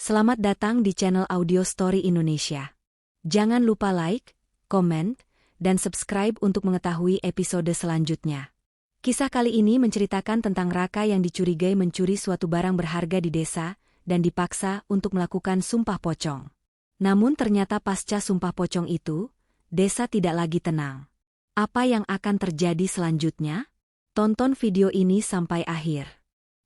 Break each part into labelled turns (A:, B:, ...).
A: Selamat datang di channel Audio Story Indonesia. Jangan lupa like, komen, dan subscribe untuk mengetahui episode selanjutnya. Kisah kali ini menceritakan tentang Raka yang dicurigai mencuri suatu barang berharga di desa dan dipaksa untuk melakukan sumpah pocong. Namun ternyata pasca sumpah pocong itu, desa tidak lagi tenang. Apa yang akan terjadi selanjutnya? Tonton video ini sampai akhir.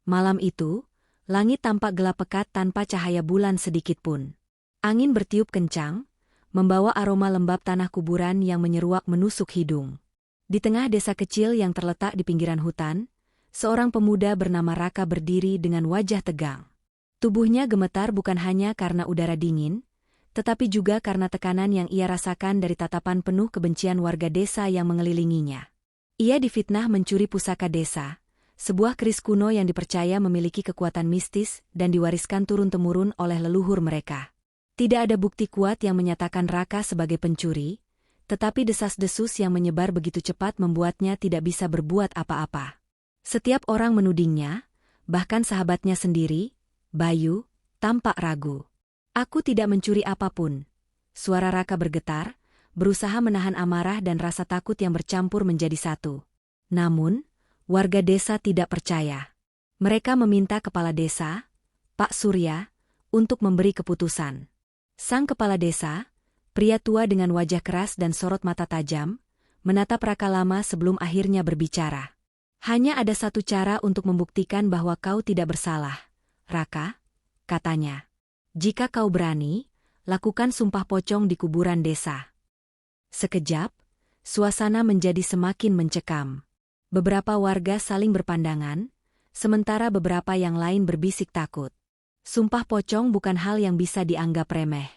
A: Malam itu, langit tampak gelap pekat tanpa cahaya bulan sedikitpun. Angin bertiup kencang, membawa aroma lembab tanah kuburan yang menyeruak menusuk hidung. Di tengah desa kecil yang terletak di pinggiran hutan, seorang pemuda bernama Raka berdiri dengan wajah tegang. Tubuhnya gemetar bukan hanya karena udara dingin, tetapi juga karena tekanan yang ia rasakan dari tatapan penuh kebencian warga desa yang mengelilinginya. Ia difitnah mencuri pusaka desa, sebuah keris kuno yang dipercaya memiliki kekuatan mistis dan diwariskan turun-temurun oleh leluhur mereka. Tidak ada bukti kuat yang menyatakan Raka sebagai pencuri, tetapi desas-desus yang menyebar begitu cepat membuatnya tidak bisa berbuat apa-apa. Setiap orang menudingnya, bahkan sahabatnya sendiri, Bayu, tampak ragu. "Aku tidak mencuri apapun." Suara Raka bergetar, berusaha menahan amarah dan rasa takut yang bercampur menjadi satu. Namun, warga desa tidak percaya. Mereka meminta kepala desa, Pak Surya, untuk memberi keputusan. Sang kepala desa, pria tua dengan wajah keras dan sorot mata tajam, menatap Raka lama sebelum akhirnya berbicara. "Hanya ada satu cara untuk membuktikan bahwa kau tidak bersalah, Raka," katanya. "Jika kau berani, lakukan sumpah pocong di kuburan desa." Sekejap, suasana menjadi semakin mencekam. Beberapa warga saling berpandangan, sementara beberapa yang lain berbisik takut. Sumpah pocong bukan hal yang bisa dianggap remeh.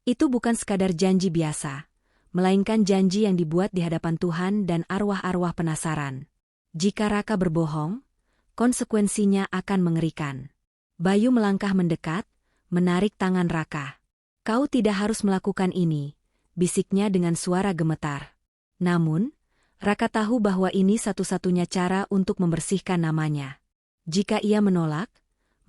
A: Itu bukan sekadar janji biasa, melainkan janji yang dibuat di hadapan Tuhan dan arwah-arwah penasaran. Jika Raka berbohong, konsekuensinya akan mengerikan. Bayu melangkah mendekat, menarik tangan Raka. "Kau tidak harus melakukan ini," bisiknya dengan suara gemetar. Namun, Raka tahu bahwa ini satu-satunya cara untuk membersihkan namanya. Jika ia menolak,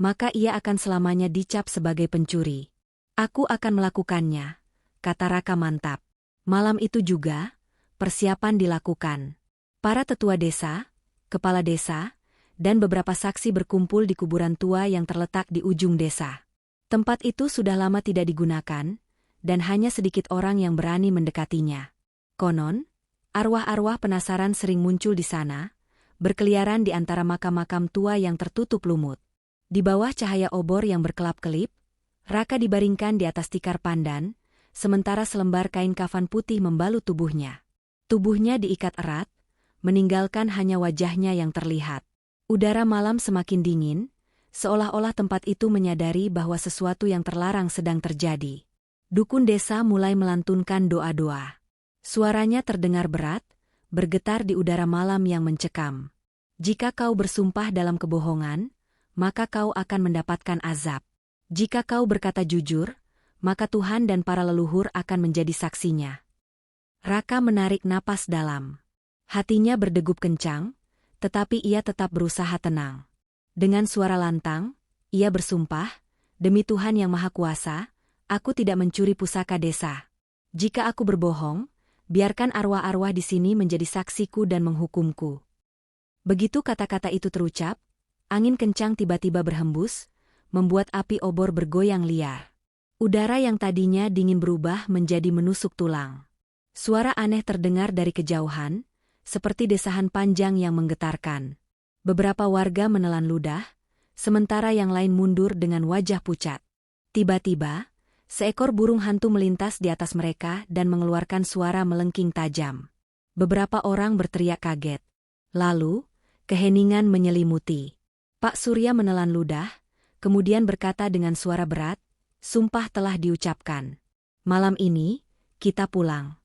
A: maka ia akan selamanya dicap sebagai pencuri. "Aku akan melakukannya," kata Raka mantap. Malam itu juga, persiapan dilakukan. Para tetua desa, kepala desa, dan beberapa saksi berkumpul di kuburan tua yang terletak di ujung desa. Tempat itu sudah lama tidak digunakan, dan hanya sedikit orang yang berani mendekatinya. Konon, arwah-arwah penasaran sering muncul di sana, berkeliaran di antara makam-makam tua yang tertutup lumut. Di bawah cahaya obor yang berkelap-kelip, Raka dibaringkan di atas tikar pandan, sementara selembar kain kafan putih membalut tubuhnya. Tubuhnya diikat erat, meninggalkan hanya wajahnya yang terlihat. Udara malam semakin dingin, seolah-olah tempat itu menyadari bahwa sesuatu yang terlarang sedang terjadi. Dukun desa mulai melantunkan doa-doa. Suaranya terdengar berat, bergetar di udara malam yang mencekam. "Jika kau bersumpah dalam kebohongan, maka kau akan mendapatkan azab. Jika kau berkata jujur, maka Tuhan dan para leluhur akan menjadi saksinya." Raka menarik napas dalam. Hatinya berdegup kencang, tetapi ia tetap berusaha tenang. Dengan suara lantang, ia bersumpah, "Demi Tuhan yang Maha Kuasa, aku tidak mencuri pusaka desa. Jika aku berbohong, biarkan arwah-arwah di sini menjadi saksiku dan menghukumku." Begitu kata-kata itu terucap, angin kencang tiba-tiba berhembus, membuat api obor bergoyang liar. Udara yang tadinya dingin berubah menjadi menusuk tulang. Suara aneh terdengar dari kejauhan, seperti desahan panjang yang menggetarkan. Beberapa warga menelan ludah, sementara yang lain mundur dengan wajah pucat. Tiba-tiba, seekor burung hantu melintas di atas mereka dan mengeluarkan suara melengking tajam. Beberapa orang berteriak kaget. Lalu, keheningan menyelimuti. Pak Surya menelan ludah, kemudian berkata dengan suara berat, "Sumpah telah diucapkan. Malam ini, kita pulang."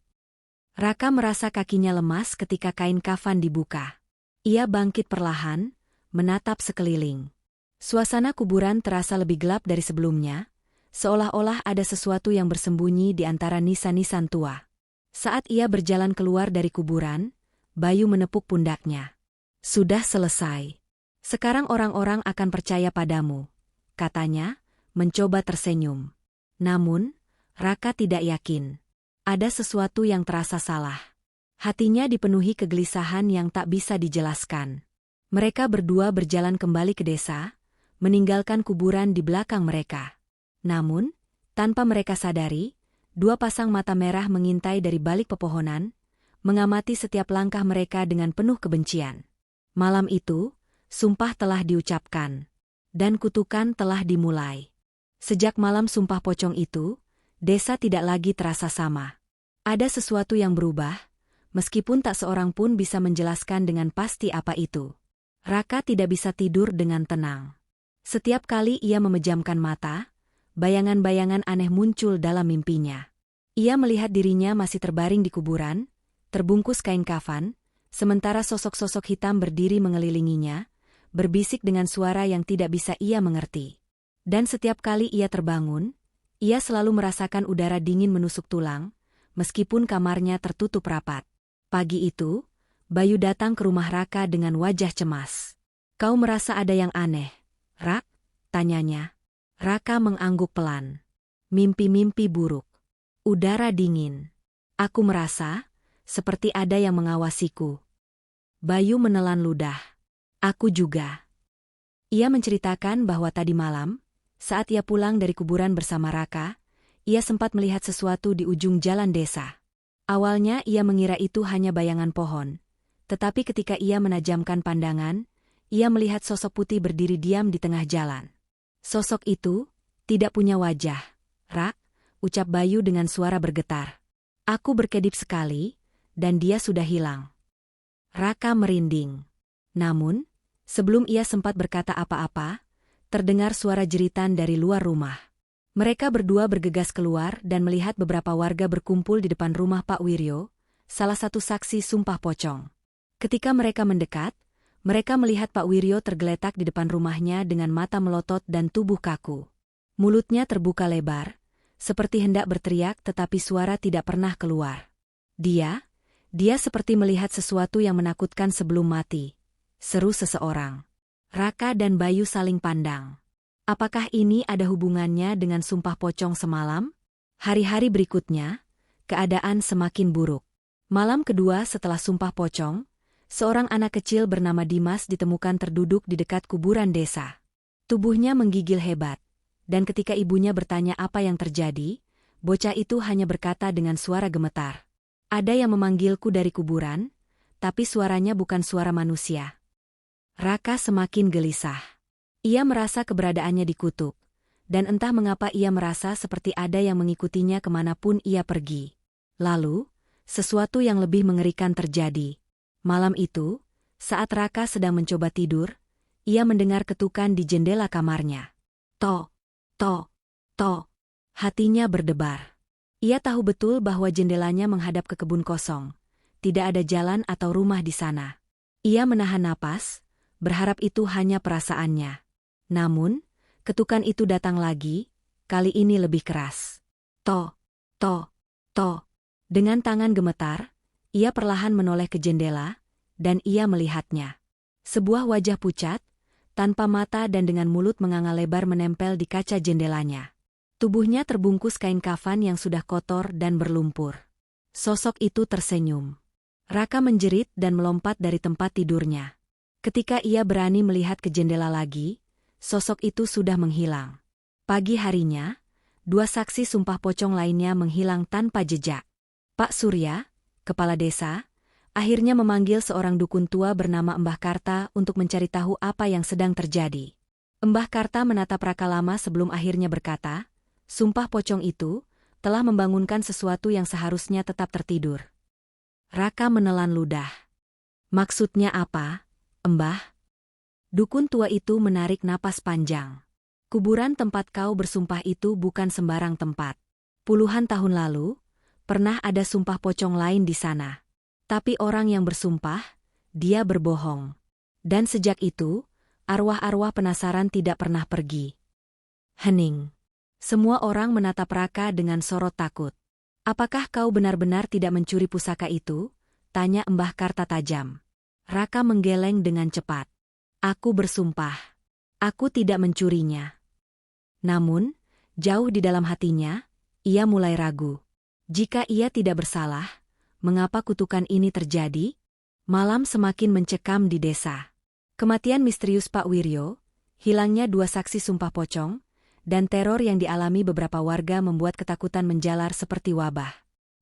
A: Raka merasa kakinya lemas ketika kain kafan dibuka. Ia bangkit perlahan, menatap sekeliling. Suasana kuburan terasa lebih gelap dari sebelumnya, seolah-olah ada sesuatu yang bersembunyi di antara nisan-nisan tua. Saat ia berjalan keluar dari kuburan, Bayu menepuk pundaknya. "Sudah selesai. Sekarang orang-orang akan percaya padamu," katanya, mencoba tersenyum. Namun, Raka tidak yakin. Ada sesuatu yang terasa salah. Hatinya dipenuhi kegelisahan yang tak bisa dijelaskan. Mereka berdua berjalan kembali ke desa, meninggalkan kuburan di belakang mereka. Namun, tanpa mereka sadari, dua pasang mata merah mengintai dari balik pepohonan, mengamati setiap langkah mereka dengan penuh kebencian. Malam itu, sumpah telah diucapkan, dan kutukan telah dimulai. Sejak malam sumpah pocong itu, desa tidak lagi terasa sama. Ada sesuatu yang berubah, meskipun tak seorang pun bisa menjelaskan dengan pasti apa itu. Raka tidak bisa tidur dengan tenang. Setiap kali ia memejamkan mata, bayangan-bayangan aneh muncul dalam mimpinya. Ia melihat dirinya masih terbaring di kuburan, terbungkus kain kafan, sementara sosok-sosok hitam berdiri mengelilinginya, berbisik dengan suara yang tidak bisa ia mengerti. Dan setiap kali ia terbangun, ia selalu merasakan udara dingin menusuk tulang, meskipun kamarnya tertutup rapat. Pagi itu, Bayu datang ke rumah Raka dengan wajah cemas. "Kau merasa ada yang aneh, Rak?" tanyanya. Raka mengangguk pelan. "Mimpi-mimpi buruk. Udara dingin. Aku merasa seperti ada yang mengawasiku." Bayu menelan ludah. "Aku juga." Ia menceritakan bahwa tadi malam, saat ia pulang dari kuburan bersama Raka, ia sempat melihat sesuatu di ujung jalan desa. Awalnya ia mengira itu hanya bayangan pohon, tetapi ketika ia menajamkan pandangan, ia melihat sosok putih berdiri diam di tengah jalan. Sosok itu tidak punya wajah, "Rak," ucap Bayu dengan suara bergetar. "Aku berkedip sekali, dan dia sudah hilang." Raka merinding. Namun, sebelum ia sempat berkata apa-apa, terdengar suara jeritan dari luar rumah. Mereka berdua bergegas keluar dan melihat beberapa warga berkumpul di depan rumah Pak Wiryo, salah satu saksi sumpah pocong. Ketika mereka mendekat, mereka melihat Pak Wiryo tergeletak di depan rumahnya dengan mata melotot dan tubuh kaku. Mulutnya terbuka lebar, seperti hendak berteriak tetapi suara tidak pernah keluar. Dia seperti melihat sesuatu yang menakutkan sebelum mati, seru seseorang. Raka dan Bayu saling pandang. Apakah ini ada hubungannya dengan sumpah pocong semalam? Hari-hari berikutnya, keadaan semakin buruk. Malam kedua setelah sumpah pocong, seorang anak kecil bernama Dimas ditemukan terduduk di dekat kuburan desa. Tubuhnya menggigil hebat, dan ketika ibunya bertanya apa yang terjadi, bocah itu hanya berkata dengan suara gemetar, "Ada yang memanggilku dari kuburan, tapi suaranya bukan suara manusia." Raka semakin gelisah. Ia merasa keberadaannya dikutuk, dan entah mengapa ia merasa seperti ada yang mengikutinya kemanapun ia pergi. Lalu, sesuatu yang lebih mengerikan terjadi. Malam itu, saat Raka sedang mencoba tidur, ia mendengar ketukan di jendela kamarnya. "Tok, tok, tok." Hatinya berdebar. Ia tahu betul bahwa jendelanya menghadap ke kebun kosong. Tidak ada jalan atau rumah di sana. Ia menahan napas, berharap itu hanya perasaannya. Namun, ketukan itu datang lagi, kali ini lebih keras. "Tok, tok, tok." Dengan tangan gemetar, ia perlahan menoleh ke jendela, dan ia melihatnya. Sebuah wajah pucat, tanpa mata dan dengan mulut menganga lebar menempel di kaca jendelanya. Tubuhnya terbungkus kain kafan yang sudah kotor dan berlumpur. Sosok itu tersenyum. Raka menjerit dan melompat dari tempat tidurnya. Ketika ia berani melihat ke jendela lagi, sosok itu sudah menghilang. Pagi harinya, dua saksi sumpah pocong lainnya menghilang tanpa jejak. Pak Surya, kepala desa, akhirnya memanggil seorang dukun tua bernama Mbah Karta untuk mencari tahu apa yang sedang terjadi. Mbah Karta menatap Raka lama sebelum akhirnya berkata, "Sumpah pocong itu telah membangunkan sesuatu yang seharusnya tetap tertidur." Raka menelan ludah. "Maksudnya apa, Mbah?" Dukun tua itu menarik napas panjang. "Kuburan tempat kau bersumpah itu bukan sembarang tempat. Puluhan tahun lalu, pernah ada sumpah pocong lain di sana. Tapi orang yang bersumpah, dia berbohong. Dan sejak itu, arwah-arwah penasaran tidak pernah pergi." Hening. Semua orang menatap Raka dengan sorot takut. "Apakah kau benar-benar tidak mencuri pusaka itu?" tanya Mbah Karta tajam. Raka menggeleng dengan cepat. "Aku bersumpah. Aku tidak mencurinya." Namun, jauh di dalam hatinya, ia mulai ragu. Jika ia tidak bersalah, mengapa kutukan ini terjadi? Malam semakin mencekam di desa. Kematian misterius Pak Wiryo, hilangnya 2 saksi sumpah pocong, dan teror yang dialami beberapa warga membuat ketakutan menjalar seperti wabah.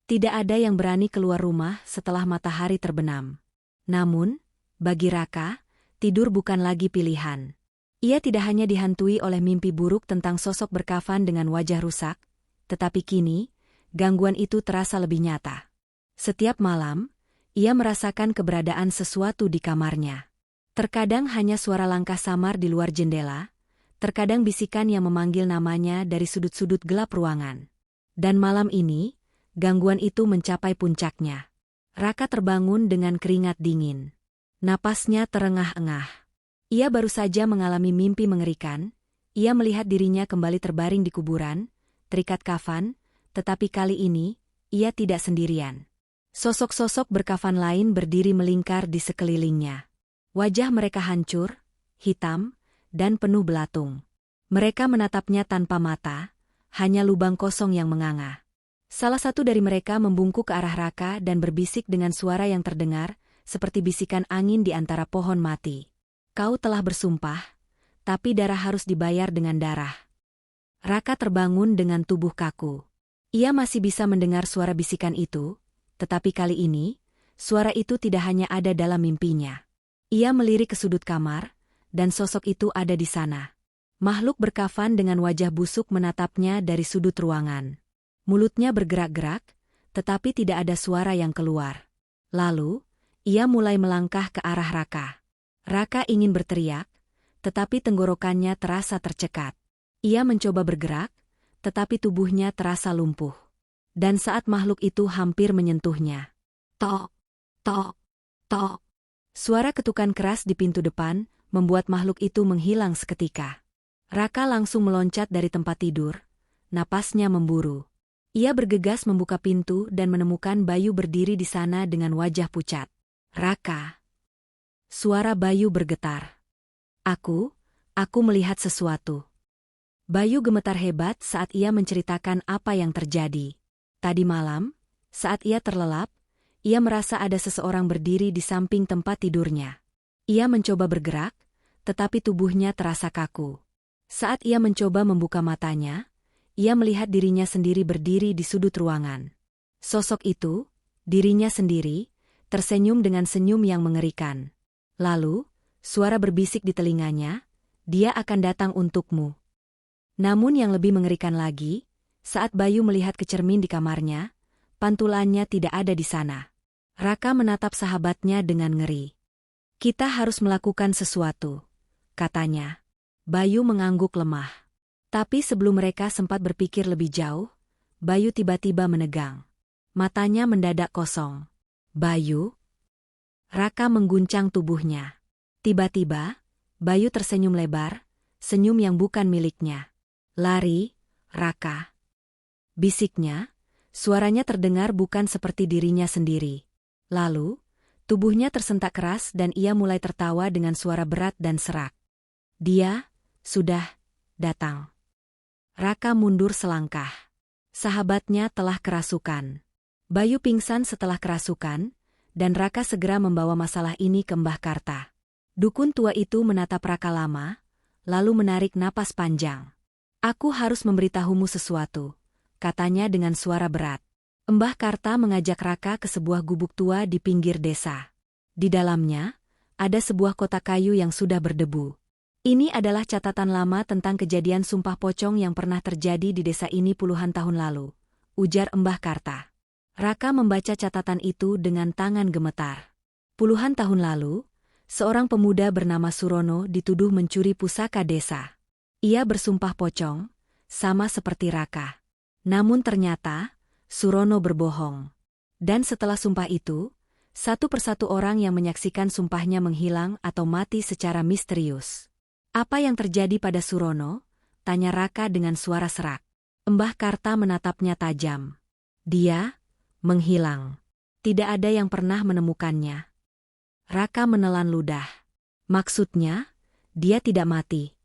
A: Tidak ada yang berani keluar rumah setelah matahari terbenam. Namun, bagi Raka, tidur bukan lagi pilihan. Ia tidak hanya dihantui oleh mimpi buruk tentang sosok berkafan dengan wajah rusak, tetapi kini, gangguan itu terasa lebih nyata. Setiap malam, ia merasakan keberadaan sesuatu di kamarnya. Terkadang hanya suara langkah samar di luar jendela, terkadang bisikan yang memanggil namanya dari sudut-sudut gelap ruangan. Dan malam ini, gangguan itu mencapai puncaknya. Raka terbangun dengan keringat dingin. Napasnya terengah-engah. Ia baru saja mengalami mimpi mengerikan. Ia melihat dirinya kembali terbaring di kuburan, terikat kafan, tetapi kali ini, ia tidak sendirian. Sosok-sosok berkafan lain berdiri melingkar di sekelilingnya. Wajah mereka hancur, hitam, dan penuh belatung. Mereka menatapnya tanpa mata, hanya lubang kosong yang menganga. Salah satu dari mereka membungkuk ke arah Raka dan berbisik dengan suara yang terdengar, seperti bisikan angin di antara pohon mati. Kau telah bersumpah, tapi darah harus dibayar dengan darah. Raka terbangun dengan tubuh kaku. Ia masih bisa mendengar suara bisikan itu, tetapi kali ini, suara itu tidak hanya ada dalam mimpinya. Ia melirik ke sudut kamar, dan sosok itu ada di sana. Makhluk berkafan dengan wajah busuk menatapnya dari sudut ruangan. Mulutnya bergerak-gerak, tetapi tidak ada suara yang keluar. Lalu, ia mulai melangkah ke arah Raka. Raka ingin berteriak, tetapi tenggorokannya terasa tercekat. Ia mencoba bergerak, tetapi tubuhnya terasa lumpuh. Dan saat makhluk itu hampir menyentuhnya. Tok, tok, tok. Suara ketukan keras di pintu depan membuat makhluk itu menghilang seketika. Raka langsung meloncat dari tempat tidur, napasnya memburu. Ia bergegas membuka pintu dan menemukan Bayu berdiri di sana dengan wajah pucat. Raka. Suara Bayu bergetar. Aku melihat sesuatu. Bayu gemetar hebat saat ia menceritakan apa yang terjadi. Tadi malam, saat ia terlelap, ia merasa ada seseorang berdiri di samping tempat tidurnya. Ia mencoba bergerak, tetapi tubuhnya terasa kaku. Saat ia mencoba membuka matanya, ia melihat dirinya sendiri berdiri di sudut ruangan. Sosok itu, dirinya sendiri, tersenyum dengan senyum yang mengerikan. Lalu, suara berbisik di telinganya, dia akan datang untukmu. Namun yang lebih mengerikan lagi, saat Bayu melihat ke cermin di kamarnya, pantulannya tidak ada di sana. Raka menatap sahabatnya dengan ngeri. Kita harus melakukan sesuatu, katanya. Bayu mengangguk lemah. Tapi sebelum mereka sempat berpikir lebih jauh, Bayu tiba-tiba menegang. Matanya mendadak kosong. Bayu? Raka mengguncang tubuhnya. Tiba-tiba, Bayu tersenyum lebar, senyum yang bukan miliknya. Lari, Raka. Bisiknya, suaranya terdengar bukan seperti dirinya sendiri. Lalu, tubuhnya tersentak keras dan ia mulai tertawa dengan suara berat dan serak. Dia, sudah, datang. Raka mundur selangkah. Sahabatnya telah kerasukan. Bayu pingsan setelah kerasukan, dan Raka segera membawa masalah ini ke Mbah Karta. Dukun tua itu menatap Raka lama, lalu menarik napas panjang. Aku harus memberitahumu sesuatu, katanya dengan suara berat. Mbah Karta mengajak Raka ke sebuah gubuk tua di pinggir desa. Di dalamnya, ada sebuah kotak kayu yang sudah berdebu. Ini adalah catatan lama tentang kejadian sumpah pocong yang pernah terjadi di desa ini puluhan tahun lalu, ujar Mbah Karta. Raka membaca catatan itu dengan tangan gemetar. Puluhan tahun lalu, seorang pemuda bernama Surono dituduh mencuri pusaka desa. Ia bersumpah pocong, sama seperti Raka. Namun ternyata, Surono berbohong. Dan setelah sumpah itu, satu persatu orang yang menyaksikan sumpahnya menghilang atau mati secara misterius. Apa yang terjadi pada Surono? Tanya Raka dengan suara serak. Mbah Karta menatapnya tajam. Dia menghilang. Tidak ada yang pernah menemukannya. Raka menelan ludah. Maksudnya, dia tidak mati.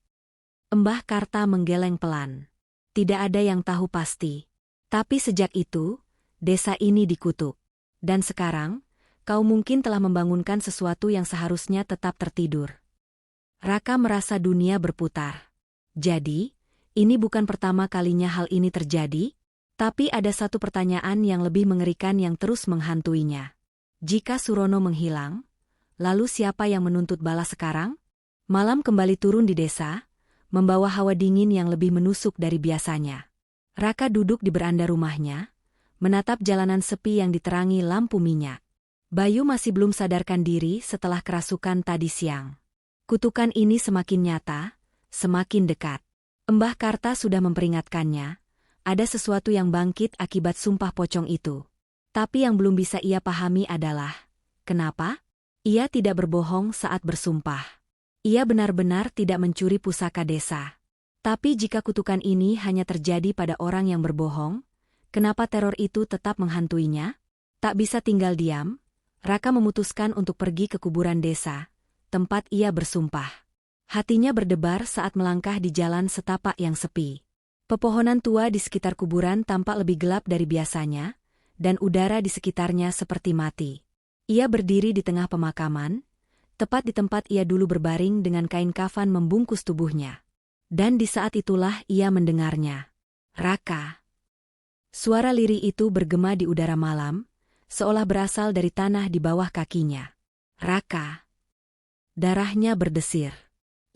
A: Mbah Karta menggeleng pelan. Tidak ada yang tahu pasti. Tapi sejak itu, desa ini dikutuk. Dan sekarang, kau mungkin telah membangunkan sesuatu yang seharusnya tetap tertidur. Raka merasa dunia berputar. Jadi, ini bukan pertama kalinya hal ini terjadi, tapi ada satu pertanyaan yang lebih mengerikan yang terus menghantuinya. Jika Surono menghilang, lalu siapa yang menuntut balas sekarang? Malam kembali turun di desa, membawa hawa dingin yang lebih menusuk dari biasanya. Raka duduk di beranda rumahnya, menatap jalanan sepi yang diterangi lampu minyak. Bayu masih belum sadarkan diri setelah kerasukan tadi siang. Kutukan ini semakin nyata, semakin dekat. Mbah Karta sudah memperingatkannya, ada sesuatu yang bangkit akibat sumpah pocong itu. Tapi yang belum bisa ia pahami adalah, kenapa? Ia tidak berbohong saat bersumpah. Ia benar-benar tidak mencuri pusaka desa. Tapi jika kutukan ini hanya terjadi pada orang yang berbohong, kenapa teror itu tetap menghantuinya? Tak bisa tinggal diam, Raka memutuskan untuk pergi ke kuburan desa, tempat ia bersumpah. Hatinya berdebar saat melangkah di jalan setapak yang sepi. Pepohonan tua di sekitar kuburan tampak lebih gelap dari biasanya, dan udara di sekitarnya seperti mati. Ia berdiri di tengah pemakaman, tepat di tempat ia dulu berbaring dengan kain kafan membungkus tubuhnya. Dan di saat itulah ia mendengarnya. Raka. Suara lirih itu bergema di udara malam, seolah berasal dari tanah di bawah kakinya. Raka. Darahnya berdesir.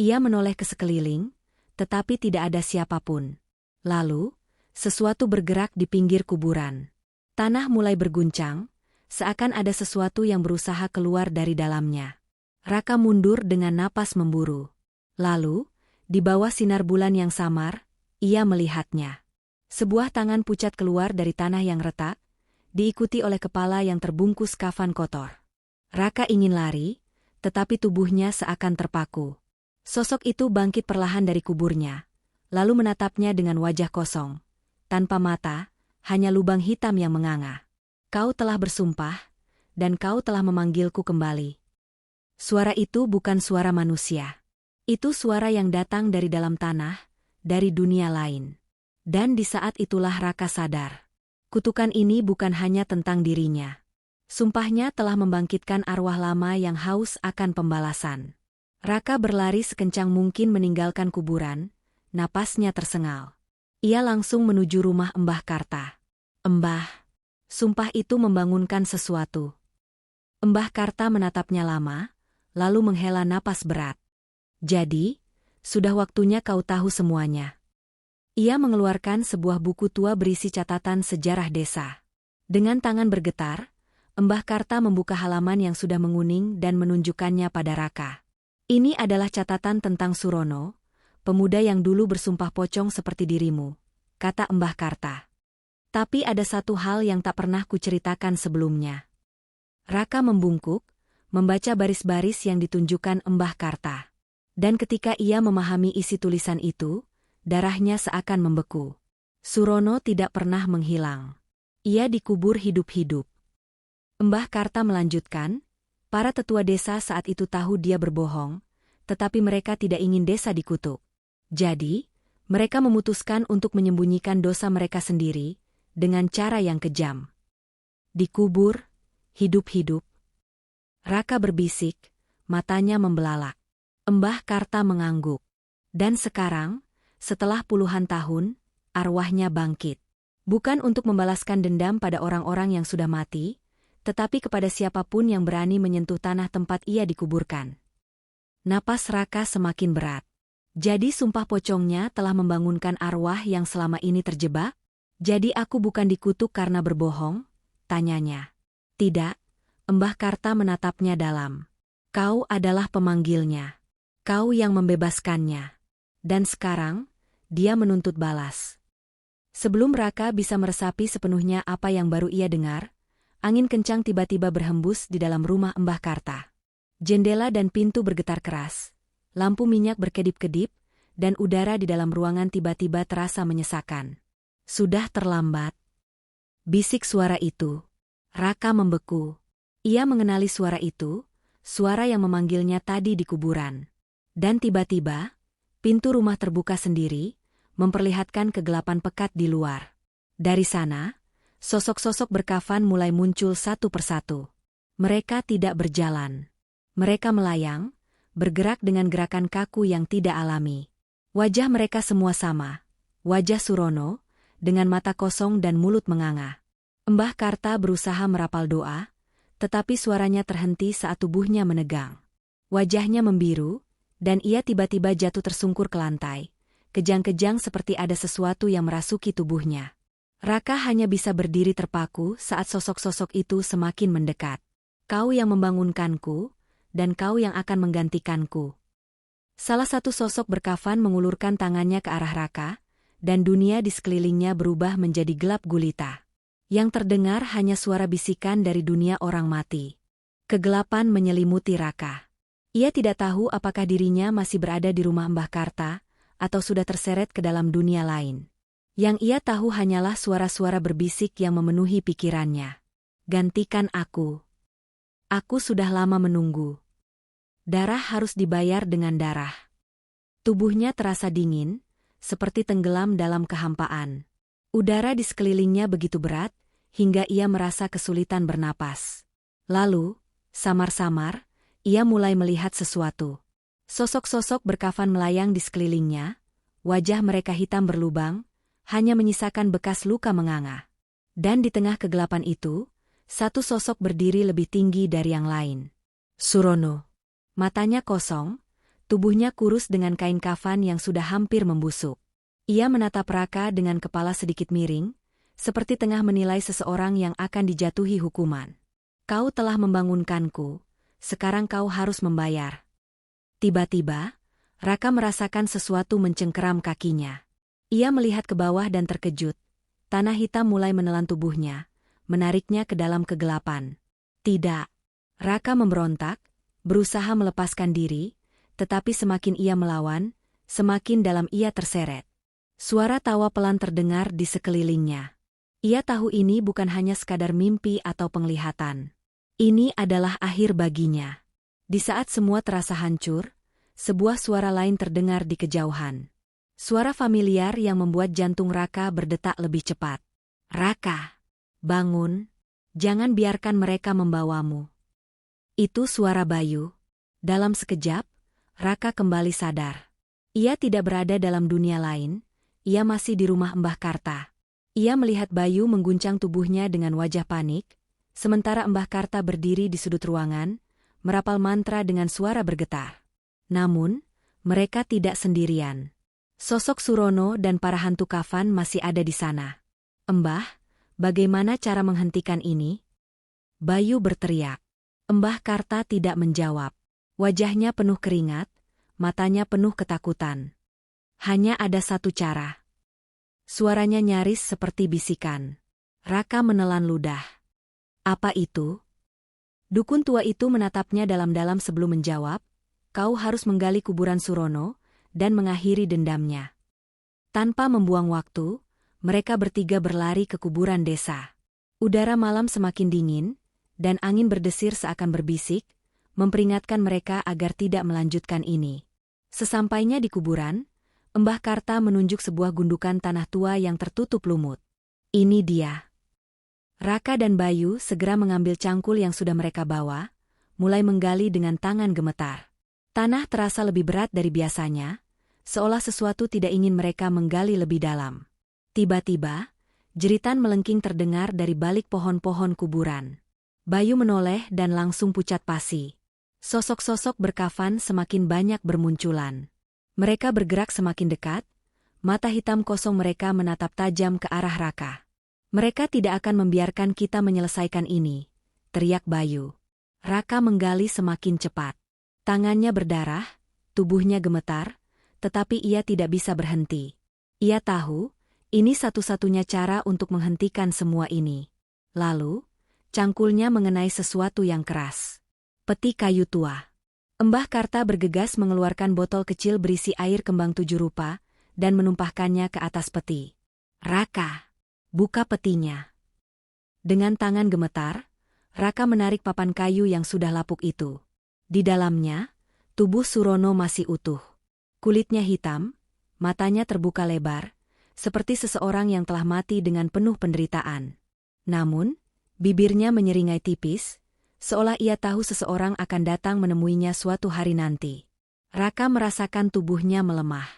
A: Ia menoleh ke sekeliling, tetapi tidak ada siapapun. Lalu, sesuatu bergerak di pinggir kuburan. Tanah mulai berguncang, seakan ada sesuatu yang berusaha keluar dari dalamnya. Raka mundur dengan napas memburu. Lalu, di bawah sinar bulan yang samar, ia melihatnya. Sebuah tangan pucat keluar dari tanah yang retak, diikuti oleh kepala yang terbungkus kafan kotor. Raka ingin lari, tetapi tubuhnya seakan terpaku. Sosok itu bangkit perlahan dari kuburnya, lalu menatapnya dengan wajah kosong. Tanpa mata, hanya lubang hitam yang menganga. Kau telah bersumpah, dan kau telah memanggilku kembali. Suara itu bukan suara manusia. Itu suara yang datang dari dalam tanah, dari dunia lain. Dan di saat itulah Raka sadar. Kutukan ini bukan hanya tentang dirinya. Sumpahnya telah membangkitkan arwah lama yang haus akan pembalasan. Raka berlari sekencang mungkin meninggalkan kuburan, napasnya tersengal. Ia langsung menuju rumah Mbah Karta. Mbah. Sumpah itu membangunkan sesuatu. Mbah Karta menatapnya lama, lalu menghela napas berat. Jadi, sudah waktunya kau tahu semuanya. Ia mengeluarkan sebuah buku tua berisi catatan sejarah desa. Dengan tangan bergetar, Mbah Karta membuka halaman yang sudah menguning dan menunjukkannya pada Raka. Ini adalah catatan tentang Surono, pemuda yang dulu bersumpah pocong seperti dirimu, kata Mbah Karta. Tapi ada satu hal yang tak pernah kuceritakan sebelumnya. Raka membungkuk, membaca baris-baris yang ditunjukkan Mbah Karta. Dan ketika ia memahami isi tulisan itu, darahnya seakan membeku. Surono tidak pernah menghilang. Ia dikubur hidup-hidup. Mbah Karta melanjutkan, para tetua desa saat itu tahu dia berbohong, tetapi mereka tidak ingin desa dikutuk. Jadi, mereka memutuskan untuk menyembunyikan dosa mereka sendiri, dengan cara yang kejam. Dikubur, hidup-hidup. Raka berbisik, matanya membelalak. Mbah Karta mengangguk. Dan sekarang, setelah puluhan tahun, arwahnya bangkit. Bukan untuk membalaskan dendam pada orang-orang yang sudah mati, tetapi kepada siapapun yang berani menyentuh tanah tempat ia dikuburkan. Napas Raka semakin berat. Jadi sumpah pocongnya telah membangunkan arwah yang selama ini terjebak? Jadi aku bukan dikutuk karena berbohong? Tanyanya. Tidak, Mbah Karta menatapnya dalam. Kau adalah pemanggilnya. Kau yang membebaskannya. Dan sekarang, dia menuntut balas. Sebelum Raka bisa meresapi sepenuhnya apa yang baru ia dengar, angin kencang tiba-tiba berhembus di dalam rumah Mbah Karta. Jendela dan pintu bergetar keras, lampu minyak berkedip-kedip, dan udara di dalam ruangan tiba-tiba terasa menyesakan. Sudah terlambat. Bisik suara itu. Raka membeku. Ia mengenali suara itu, suara yang memanggilnya tadi di kuburan. Dan tiba-tiba, Pintu rumah terbuka sendiri, memperlihatkan kegelapan pekat di luar. Dari sana, sosok-sosok berkafan mulai muncul satu persatu. Mereka tidak berjalan. Mereka melayang, bergerak dengan gerakan kaku yang tidak alami. Wajah mereka semua sama. Wajah Surono, dengan mata kosong dan mulut menganga. Mbah Karta berusaha merapal doa, tetapi suaranya terhenti saat tubuhnya menegang. Wajahnya membiru, dan ia tiba-tiba jatuh tersungkur ke lantai, kejang-kejang seperti ada sesuatu yang merasuki tubuhnya. Raka hanya bisa berdiri terpaku saat sosok-sosok itu semakin mendekat. Kau yang membangunkanku, dan kau yang akan menggantikanku. Salah satu sosok berkafan mengulurkan tangannya ke arah Raka, dan dunia di sekelilingnya berubah menjadi gelap gulita. Yang terdengar hanya suara bisikan dari dunia orang mati. Kegelapan menyelimuti Raka. Ia tidak tahu apakah dirinya masih berada di rumah Mbah Karta, atau sudah terseret ke dalam dunia lain. Yang ia tahu hanyalah suara-suara berbisik yang memenuhi pikirannya. Gantikan aku. Aku sudah lama menunggu. Darah harus dibayar dengan darah. Tubuhnya terasa dingin, seperti tenggelam dalam kehampaan. Udara di sekelilingnya begitu berat, hingga ia merasa kesulitan bernapas. Lalu, samar-samar, ia mulai melihat sesuatu. Sosok-sosok berkafan melayang di sekelilingnya, wajah mereka hitam berlubang, hanya menyisakan bekas luka menganga. Dan di tengah kegelapan itu, satu sosok berdiri lebih tinggi dari yang lain. Surono. Matanya kosong, tubuhnya kurus dengan kain kafan yang sudah hampir membusuk. Ia menatap Raka dengan kepala sedikit miring, seperti tengah menilai seseorang yang akan dijatuhi hukuman. Kau telah membangunkanku. Sekarang kau harus membayar. Tiba-tiba, Raka merasakan sesuatu mencengkeram kakinya. Ia melihat ke bawah dan terkejut. Tanah hitam mulai menelan tubuhnya, menariknya ke dalam kegelapan. Tidak. Raka memberontak, berusaha melepaskan diri, tetapi semakin ia melawan, semakin dalam ia terseret. Suara tawa pelan terdengar di sekelilingnya. Ia tahu ini bukan hanya sekadar mimpi atau penglihatan. Ini adalah akhir baginya. Di saat semua terasa hancur, sebuah suara lain terdengar di kejauhan. Suara familiar yang membuat jantung Raka berdetak lebih cepat. Raka, bangun, jangan biarkan mereka membawamu. Itu suara Bayu. Dalam sekejap, Raka kembali sadar. Ia tidak berada dalam dunia lain, ia masih di rumah Mbah Karta. Ia melihat Bayu mengguncang tubuhnya dengan wajah panik, sementara Mbah Karta berdiri di sudut ruangan, merapal mantra dengan suara bergetar. Namun, mereka tidak sendirian. Sosok Surono dan para hantu kafan masih ada di sana. Mbah, bagaimana cara menghentikan ini? Bayu berteriak. Mbah Karta tidak menjawab. Wajahnya penuh keringat, matanya penuh ketakutan. Hanya ada satu cara. Suaranya nyaris seperti bisikan. Raka menelan ludah. Apa itu? Dukun tua itu menatapnya dalam-dalam sebelum menjawab, kau harus menggali kuburan Surono, dan mengakhiri dendamnya. Tanpa membuang waktu, mereka bertiga berlari ke kuburan desa. Udara malam semakin dingin, dan angin berdesir seakan berbisik, memperingatkan mereka agar tidak melanjutkan ini. Sesampainya di kuburan, Mbah Karta menunjuk sebuah gundukan tanah tua yang tertutup lumut. Ini dia. Raka dan Bayu segera mengambil cangkul yang sudah mereka bawa, mulai menggali dengan tangan gemetar. Tanah terasa lebih berat dari biasanya, seolah sesuatu tidak ingin mereka menggali lebih dalam. Tiba-tiba, jeritan melengking terdengar dari balik pohon-pohon kuburan. Bayu menoleh dan langsung pucat pasi. Sosok-sosok berkafan semakin banyak bermunculan. Mereka bergerak semakin dekat, mata hitam kosong mereka menatap tajam ke arah Raka. Mereka tidak akan membiarkan kita menyelesaikan ini, teriak Bayu. Raka menggali semakin cepat. Tangannya berdarah, tubuhnya gemetar, tetapi ia tidak bisa berhenti. Ia tahu, ini satu-satunya cara untuk menghentikan semua ini. Lalu, cangkulnya mengenai sesuatu yang keras. Peti kayu tua. Mbah Karta bergegas mengeluarkan botol kecil berisi air kembang 7 rupa, dan menumpahkannya ke atas peti. Raka, buka petinya. Dengan tangan gemetar, Raka menarik papan kayu yang sudah lapuk itu. Di dalamnya, tubuh Surono masih utuh. Kulitnya hitam, matanya terbuka lebar, seperti seseorang yang telah mati dengan penuh penderitaan. Namun, bibirnya menyeringai tipis, seolah ia tahu seseorang akan datang menemuinya suatu hari nanti. Raka merasakan tubuhnya melemah.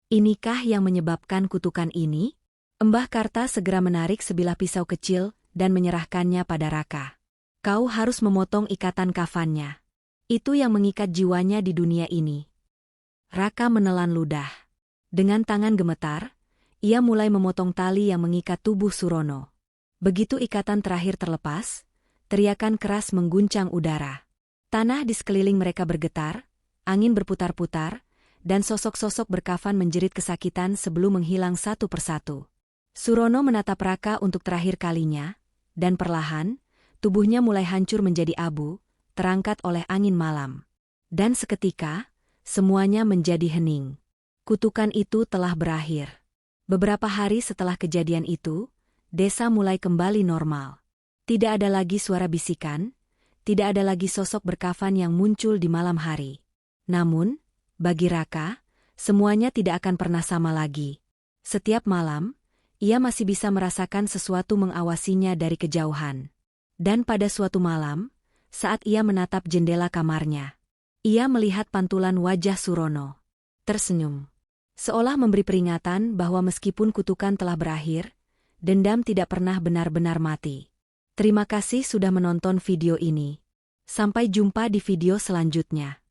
A: Inikah yang menyebabkan kutukan ini? Mbah Karta segera menarik sebilah pisau kecil dan menyerahkannya pada Raka. Kau harus memotong ikatan kafannya. Itu yang mengikat jiwanya di dunia ini. Raka menelan ludah. Dengan tangan gemetar, ia mulai memotong tali yang mengikat tubuh Surono. Begitu ikatan terakhir terlepas, teriakan keras mengguncang udara. Tanah di sekeliling mereka bergetar, angin berputar-putar, dan sosok-sosok berkafan menjerit kesakitan sebelum menghilang satu persatu. Surono menatap Raka untuk terakhir kalinya, dan perlahan, tubuhnya mulai hancur menjadi abu, terangkat oleh angin malam. Dan seketika, semuanya menjadi hening. Kutukan itu telah berakhir. Beberapa hari setelah kejadian itu, desa mulai kembali normal. Tidak ada lagi suara bisikan, tidak ada lagi sosok berkafan yang muncul di malam hari. Namun, bagi Raka, semuanya tidak akan pernah sama lagi. Setiap malam, ia masih bisa merasakan sesuatu mengawasinya dari kejauhan. Dan pada suatu malam, saat ia menatap jendela kamarnya, ia melihat pantulan wajah Surono. Tersenyum. Seolah memberi peringatan bahwa meskipun kutukan telah berakhir, dendam tidak pernah benar-benar mati. Terima kasih sudah menonton video ini. Sampai jumpa di video selanjutnya.